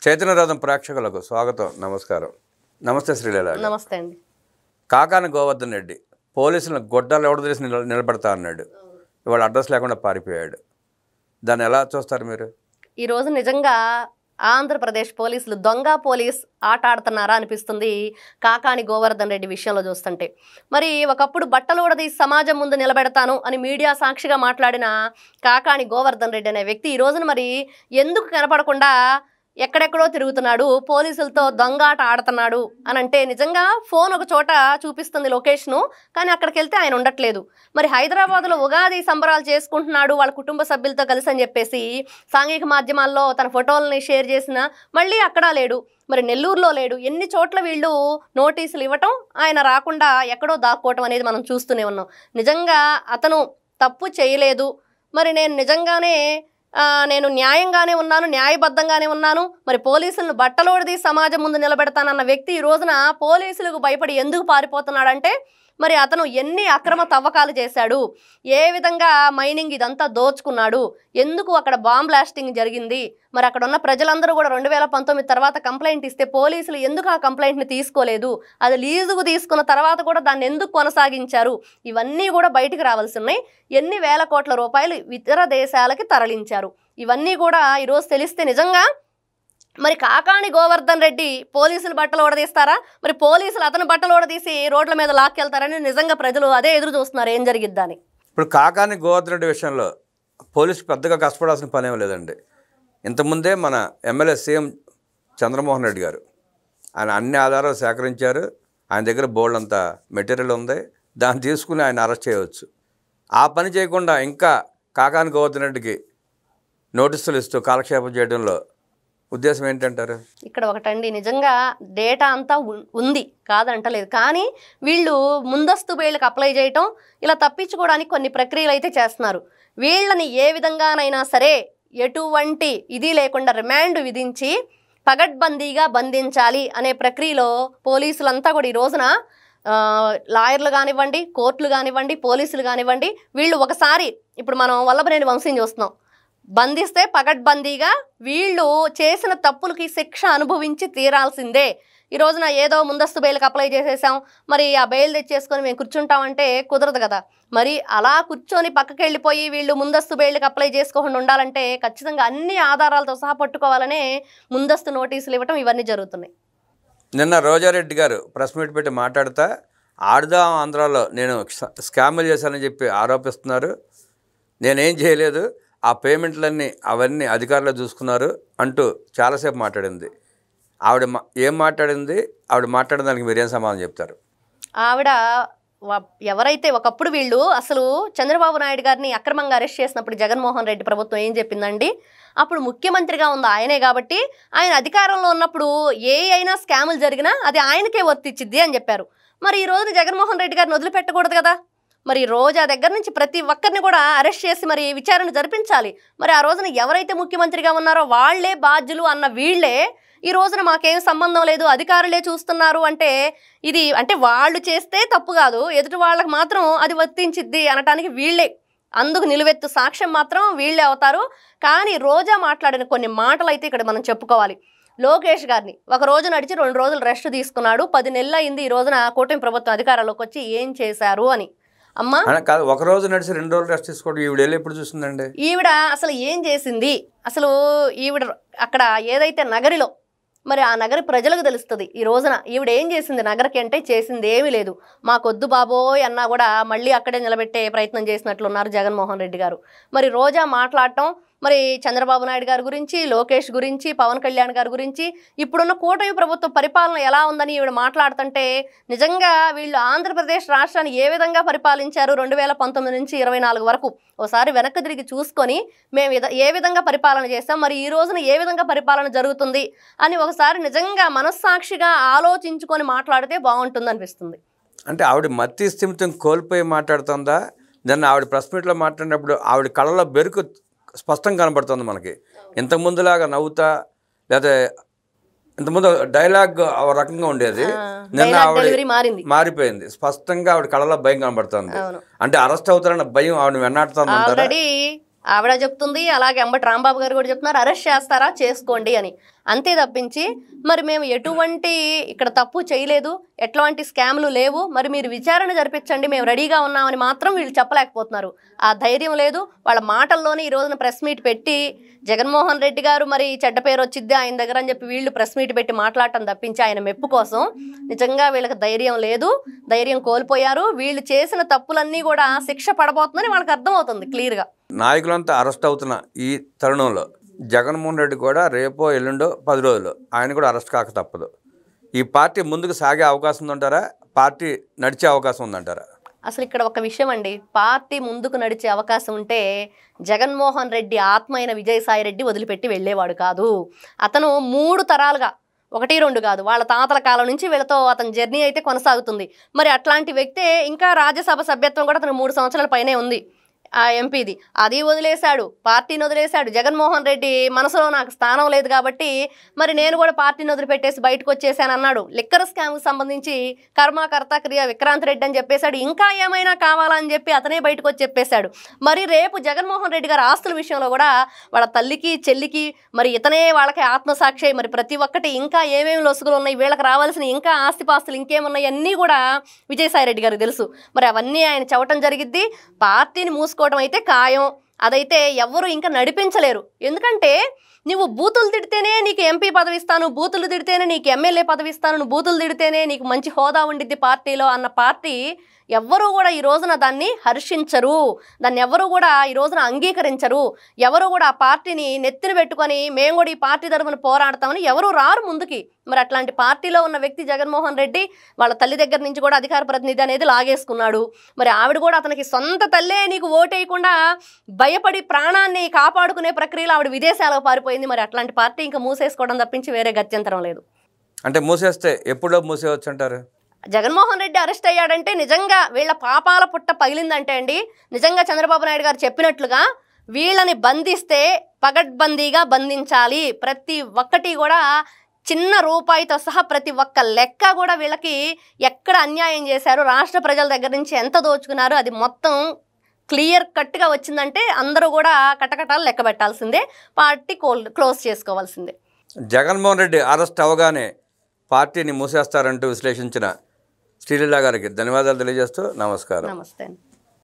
చైతన్యరథం ప్రేక్షకులకు స్వాగతం, నమస్కారం. నమస్తే శ్రీలీల. నమస్తే అండి. కాకాని గోవర్ధన్ రెడ్డి పోలీసులను గొడ్డలు ఎవడదీసి నిలబెడతా అన్నాడు. ఇవాళ అడ్రస్ లేకుండా పారిపోయాడు. దాన్ని ఎలా చూస్తారు మీరు? ఈరోజు నిజంగా ఆంధ్రప్రదేశ్ పోలీసులు దొంగ పోలీస్ ఆట ఆడుతున్నారా అనిపిస్తుంది కాకాని గోవర్ధన్ రెడ్డి విషయంలో చూస్తుంటే. మరి ఒకప్పుడు బట్టలు ఊడదీసి సమాజం ముందు నిలబెడతాను అని మీడియా సాక్షిగా మాట్లాడిన కాకాని గోవర్ధన్ రెడ్డి అనే వ్యక్తి ఈ రోజున మరి ఎందుకు కనపడకుండా ఎక్కడెక్కడో తిరుగుతున్నాడు, పోలీసులతో దొంగాట ఆడుతున్నాడు అని అంటే నిజంగా ఫోన్ ఒక చోట చూపిస్తుంది లొకేషను, కానీ అక్కడికి వెళ్తే ఆయన ఉండట్లేదు. మరి హైదరాబాద్లో ఉగాది సంబరాలు చేసుకుంటున్నాడు వాళ్ళ కుటుంబ సభ్యులతో కలిసి అని చెప్పేసి సాంఘిక మాధ్యమాల్లో తన ఫోటోలని షేర్ చేసిన మళ్ళీ అక్కడ లేడు. మరి నెల్లూరులో లేడు. ఎన్ని చోట్ల వీళ్ళు నోటీసులు ఇవ్వటం, ఆయన రాకుండా ఎక్కడో దాక్కోవటం అనేది మనం చూస్తూనే ఉన్నాం. నిజంగా అతను తప్పు చేయలేదు, మరి నేను నిజంగానే నేను న్యాయంగానే ఉన్నాను, న్యాయబద్ధంగానే ఉన్నాను, మరి పోలీసులను బట్టలోడిది సమాజం ముందు నిలబెడతానన్న వ్యక్తి ఈ రోజున పోలీసులకు భయపడి ఎందుకు పారిపోతున్నాడంటే మరి అతను ఎన్ని అక్రమ తవ్వకాలు చేశాడు, ఏ విధంగా మైనింగ్ ఇదంతా దోచుకున్నాడు, ఎందుకు అక్కడ బాంబ్ బ్లాస్టింగ్ జరిగింది, మరి అక్కడ ఉన్న ప్రజలందరూ కూడా 2019 తర్వాత కంప్లైంట్ ఇస్తే పోలీసులు ఎందుకు ఆ కంప్లైంట్ని తీసుకోలేదు, అది లీజుకు తీసుకున్న తర్వాత కూడా దాన్ని ఎందుకు కొనసాగించారు, ఇవన్నీ కూడా బయటికి రావాల్సి ఉన్నాయి. ఎన్ని వేల కోట్ల రూపాయలు ఇతర దేశాలకి తరలించారు, ఇవన్నీ కూడా ఈరోజు తెలిస్తే నిజంగా మరి కాకాని గోవర్ధన్ రెడ్డి పోలీసులు బట్టలు ఓడదీస్తారా, మరి పోలీసులు అతను బట్టలు ఓడదీసి రోడ్ల మీద లాక్కెళ్తారని నిజంగా ప్రజలు అదే ఎదురు చూస్తున్నారు ఏం జరిగిద్దని. ఇప్పుడు కాకాని గోవర్ధన్ రెడ్డి విషయంలో పోలీసు పెద్దగా కష్టపడాల్సిన పని ఏమీ లేదండి. ఇంతకుముందే మన ఎమ్మెల్యే సీఎం చంద్రమోహన్ రెడ్డి గారు ఆయన అన్ని ఆధారాలు సేకరించారు. ఆయన దగ్గర బోల్డ్ అంత మెటీరియల్ ఉంది, దాన్ని తీసుకుని ఆయన అరెస్ట్ చేయవచ్చు. ఆ పని చేయకుండా ఇంకా కాకాని గోవర్ధన్ రెడ్డికి నోటీసులు ఇస్తూ కాలక్షేపం చేయడంలో ఉద్దేశం ఏంటంటారు? ఇక్కడ ఒకటండి, నిజంగా డేటా అంతా ఉంది కాదంటలేదు, కానీ వీళ్ళు ముందస్తు బెయిల్కి అప్లై చేయటం, ఇలా తప్పించుకోవడానికి కొన్ని ప్రక్రియలు అయితే చేస్తున్నారు. వీళ్ళని ఏ విధంగానైనా సరే ఎటువంటి ఇది లేకుండా రిమాండ్ విధించి పగడ్బందీగా బంధించాలి అనే ప్రక్రియలో పోలీసులంతా కూడా ఈ రోజున లాయర్లు కానివ్వండి, కోర్టులు కానివ్వండి, పోలీసులు కానివ్వండి, వీళ్ళు ఒకసారి ఇప్పుడు మనం వల్లభనేని వంశీని చూస్తున్నాం, బంధిస్తే పగడ్బందీగా వీళ్ళు చేసిన తప్పులకి శిక్ష అనుభవించి తీరాల్సిందే. ఈ రోజున ఏదో ముందస్తు బెయిల్కి అప్లై చేసేసాం, మరి ఆ బెయిల్ తెచ్చేసుకొని మేము కూర్చుంటామంటే కుదరదు కదా. మరి అలా కూర్చొని పక్కకి వెళ్ళిపోయి వీళ్ళు ముందస్తు బెయిల్కి అప్లై చేసుకోకుండా ఉండాలంటే ఖచ్చితంగా అన్ని ఆధారాలతో సహా పట్టుకోవాలనే ముందస్తు నోటీసులు ఇవ్వటం ఇవన్నీ జరుగుతున్నాయి. నిన్న రోజారెడ్డి గారు ప్రెస్ మీట్ పెట్టి మాట్లాడుతా ఆడుదాం ఆంధ్రాలో నేను స్కామ్లు చేశానని చెప్పి ఆరోపిస్తున్నారు, నేనేం చేయలేదు, ఆ పేమెంట్లన్నీ అవన్నీ అధికారులు చూసుకున్నారు అంటూ చాలాసేపు మాట్లాడింది. ఆవిడ ఏం మాట్లాడింది, ఆవిడ మాట్లాడిన దానికి మీరేం సమాధానం చెప్తారు? ఆవిడ ఎవరైతే ఒకప్పుడు వీళ్ళు అసలు చంద్రబాబు నాయుడు గారిని అక్రమంగా అరెస్ట్ చేసినప్పుడు జగన్మోహన్ రెడ్డి ప్రభుత్వం ఏం చెప్పిందండి, అప్పుడు ముఖ్యమంత్రిగా ఉంది ఆయనే కాబట్టి ఆయన అధికారంలో ఉన్నప్పుడు ఏ అయినా స్కాములు జరిగినా అది ఆయనకే వర్తిచ్చిద్ది అని చెప్పారు. మరి ఈ రోజు జగన్మోహన్ రెడ్డి గారిని వదిలిపెట్టకూడదు కదా. మరి రోజా దగ్గర నుంచి ప్రతి ఒక్కరిని కూడా అరెస్ట్ చేసి మరి విచారణ జరిపించాలి. మరి ఆ రోజున ఎవరైతే ముఖ్యమంత్రిగా ఉన్నారో వాళ్లే బాధ్యులు అన్న వీళ్లే ఈ రోజున మాకేం సంబంధం లేదు, అధికారులే చూస్తున్నారు అంటే ఇది అంటే వాళ్ళు చేస్తే తప్పు కాదు, ఎదుటి వాళ్ళకి మాత్రం అది వర్తించిద్ది అనటానికి వీళ్లే అందుకు నిలువెత్తు సాక్ష్యం మాత్రం వీళ్లే అవుతారు. కానీ రోజా మాట్లాడిన కొన్ని మాటలు అయితే ఇక్కడ మనం చెప్పుకోవాలి. లోకేష్ గారిని ఒక రోజు నడిచి 2 రోజులు రెస్ట్ తీసుకున్నాడు, 10 నెలలు అయింది ఈ రోజున కూటమి ప్రభుత్వం అధికారంలోకి వచ్చి ఏం చేశారు అని. అమ్మా కాదు, ఒక రోజు నడిచి 2 రోజులు రెస్ట్ తీసుకోవడం ఈవిడ ఎప్పుడు చూసిందండి? ఈవిడ అసలు ఏం చేసింది, అసలు ఈవిడ అక్కడ ఏదైతే నగరిలో మరి ఆ నగరి ప్రజలకు తెలుస్తుంది. ఈ రోజున ఈవిడ ఏం చేసింది నగరకి అంటే చేసింది ఏమీ లేదు. మాకొద్దు బాబోయ్ అన్నా కూడా మళ్ళీ అక్కడే నిలబెట్టే ప్రయత్నం చేసినట్లున్నారు జగన్మోహన్ రెడ్డి గారు. మరి రోజా మాట్లాడటం మరి చంద్రబాబు నాయుడు గారి గురించి, లోకేష్ గురించి, పవన్ కళ్యాణ్ గారి గురించి, ఇప్పుడున్న కూటమి ప్రభుత్వ పరిపాలన ఎలా ఉందని ఈవిడ మాట్లాడుతుంటే నిజంగా వీళ్ళు ఆంధ్రప్రదేశ్ రాష్ట్రాన్ని ఏ విధంగా పరిపాలించారు 2019 నుంచి 24 వరకు ఒకసారి వెనక్కి తిరిగి చూసుకొని మేము ఏ విధంగా పరిపాలన చేస్తాం, మరి ఈ రోజున ఏ విధంగా పరిపాలన జరుగుతుంది అని ఒకసారి నిజంగా మనస్సాక్షిగా ఆలోచించుకొని మాట్లాడితే బాగుంటుంది అనిపిస్తుంది. అంటే ఆవిడ మతి స్థిమితం కోల్పోయి మాట్లాడుతుందా? దాన్ని ఆవిడ ప్రెస్ మీట్లో మాట్లాడినప్పుడు ఆవిడ కళ్ళలో బెరుకు స్పష్టంగా కనబడుతుంది మనకి. ఇంతకుముందులాగా నవ్వుతా లేదా ఇంతకుముందు డైలాగ్ ఒక రకంగా ఉండేది, నిన్న ఆవిడ మారిపోయింది. స్పష్టంగా ఆవిడ కళ్ళలో భయం కనబడుతుంది. అంటే అరెస్ట్ అవుతారన్న భయం ఆవిడ వెన్నాడుతుంది. ఆవిడ చెప్తుంది, అలాగే అంబటి రాంబాబు గారు కూడా చెప్తున్నారు అరెస్ట్ చేస్తారా చేసుకోండి అని. అంతే తప్పించి మరి మేము ఎటువంటి ఇక్కడ తప్పు చేయలేదు, ఎట్లాంటి స్కామ్లు లేవు, మరి మీరు విచారణ జరిపించండి, మేము రెడీగా ఉన్నామని మాత్రం వీళ్ళు చెప్పలేకపోతున్నారు. ఆ ధైర్యం లేదు వాళ్ళ మాటల్లోనే. ఈ రోజున ప్రెస్ మీట్ పెట్టి జగన్మోహన్ రెడ్డి గారు మరి చెడ్డ పేరు వచ్చిద్ది ఆయన దగ్గర అని చెప్పి వీళ్ళు ప్రెస్ మీట్ పెట్టి మాట్లాడటం తప్పించి ఆయన మెప్పు కోసం నిజంగా వీళ్ళకి ధైర్యం లేదు, ధైర్యం కోల్పోయారు. వీళ్ళు చేసిన తప్పులన్నీ కూడా శిక్ష పడబోతుందని వాళ్ళకి అర్థమవుతుంది క్లియర్గా. నాయకులంతా అరెస్ట్ అవుతున్న ఈ తరుణంలో జగన్మోహన్ రెడ్డి కూడా రేపో ఎల్లుండో 10 రోజులు ఆయన కూడా అరెస్ట్ కాక తప్పదు. ఈ పార్టీ ముందుకు సాగే అవకాశం ఉందంటారా, పార్టీ నడిచే అవకాశం ఉందంటారా? అసలు ఇక్కడ ఒక విషయం అండి, పార్టీ ముందుకు నడిచే అవకాశం ఉంటే జగన్మోహన్ రెడ్డి ఆత్మ అయిన విజయసాయి రెడ్డి వదిలిపెట్టి వెళ్ళేవాడు కాదు. అతను 3 తరాలుగా 1, 2 కాదు, వాళ్ళ తాతల కాలం నుంచి వీళ్ళతో అతని జర్నీ అయితే కొనసాగుతుంది. మరి అట్లాంటి వ్యక్తే ఇంకా రాజ్యసభ సభ్యత్వం కూడా అతను 3 సంవత్సరాల పైనే ఉంది ఆ ఎంపీది, అది వదిలేశాడు, పార్టీని వదిలేశాడు. జగన్మోహన్ రెడ్డి మనసులో నాకు స్థానం లేదు కాబట్టి మరి నేను కూడా పార్టీని వదిలిపెట్టేసి బయటకు వచ్చేసాను అన్నాడు. లిక్కర్ స్కామ్కి సంబంధించి కర్మకర్త క్రియ విక్రాంత్ రెడ్డి అని చెప్పేశాడు. ఇంకా ఏమైనా కావాలని చెప్పి అతనే బయటకు వచ్చి చెప్పేశాడు. మరి రేపు జగన్మోహన్ రెడ్డి గారి ఆస్తుల విషయంలో కూడా వాళ్ళ తల్లికి చెల్లికి మరి ఇతనే వాళ్ళకి ఆత్మసాక్షి, మరి ప్రతి ఒక్కటి ఇంకా ఏమేమి లొసుగులు ఉన్నాయి, వీళ్ళకి రావాల్సిన ఇంకా ఆస్తిపాస్తులు ఇంకేమున్నాయి అన్నీ కూడా విజయసాయి రెడ్డి గారికి తెలుసు. మరి అవన్నీ ఆయన చెప్పటం జరిగిద్ది. పార్టీని మూసుకోవడం అయితే ఖాయం, అదైతే ఎవరు ఇంకా నడిపించలేరు. ఎందుకంటే నువ్వు బూతులు తిడితేనే నీకు ఎంపీ పదవి ఇస్తాను, బూతులు తిడితేనే నీకు ఎమ్మెల్యే పదవి ఇస్తాను, నువ్వు బూతులు తిడితేనే నీకు మంచి హోదా ఉండిద్ది పార్టీలో అన్న పార్టీ ఎవ్వరూ కూడా ఈ రోజున దాన్ని హర్షించరు, దాన్ని ఎవరు కూడా ఈ రోజున అంగీకరించరు. ఎవరు కూడా ఆ పార్టీని నెత్తిన పెట్టుకొని మేము కూడా ఈ పార్టీ తరఫున పోరాడతామని ఎవరు రారు ముందుకి. మరి అట్లాంటి పార్టీలో ఉన్న వ్యక్తి జగన్మోహన్ రెడ్డి వాళ్ళ తల్లి దగ్గర నుంచి కూడా అధికార ప్రతినిధి అనేది లాగేసుకున్నాడు. మరి ఆవిడ కూడా అతనికి సొంత తల్లే నీకు ఓటేయకుండా భయపడి ప్రాణాన్ని కాపాడుకునే ప్రక్రియలో ఆవిడ విదేశాలకు పారిపోయింది. మరి అట్లాంటి పార్టీ ఇంకా మూసేసుకోవడం తప్పించి వేరే గత్యంతరం లేదు. అంటే మూసేస్తే ఎప్పుడో మూసేవచ్చు అంటారు? జగన్మోహన్ రెడ్డి అరెస్ట్ అయ్యాడంటే నిజంగా వీళ్ళ పాపాల పుట్ట పగిలిందంటే అండి, నిజంగా చంద్రబాబు నాయుడు గారు చెప్పినట్లుగా వీళ్ళని బంధిస్తే పగడ్బందీగా బంధించాలి. ప్రతి ఒక్కటి కూడా చిన్న రూపాయితో సహా ప్రతి ఒక్క లెక్క కూడా వీళ్ళకి ఎక్కడ అన్యాయం చేశారు, రాష్ట్ర ప్రజల దగ్గర నుంచి ఎంత దోచుకున్నారు, అది మొత్తం క్లియర్ కట్గా వచ్చిందంటే అందరూ కూడా కటకటాలు లెక్క పెట్టాల్సిందే, పార్టీ క్లోజ్ చేసుకోవాల్సిందే. జగన్మోహన్ రెడ్డి అరెస్ట్ అవగానే పార్టీని మూసేస్తారంటూ విశ్లేషించిన శ్రీలీల గారికి ధన్యవాదాలు తెలియజేస్తూ నమస్కారం. నమస్తే.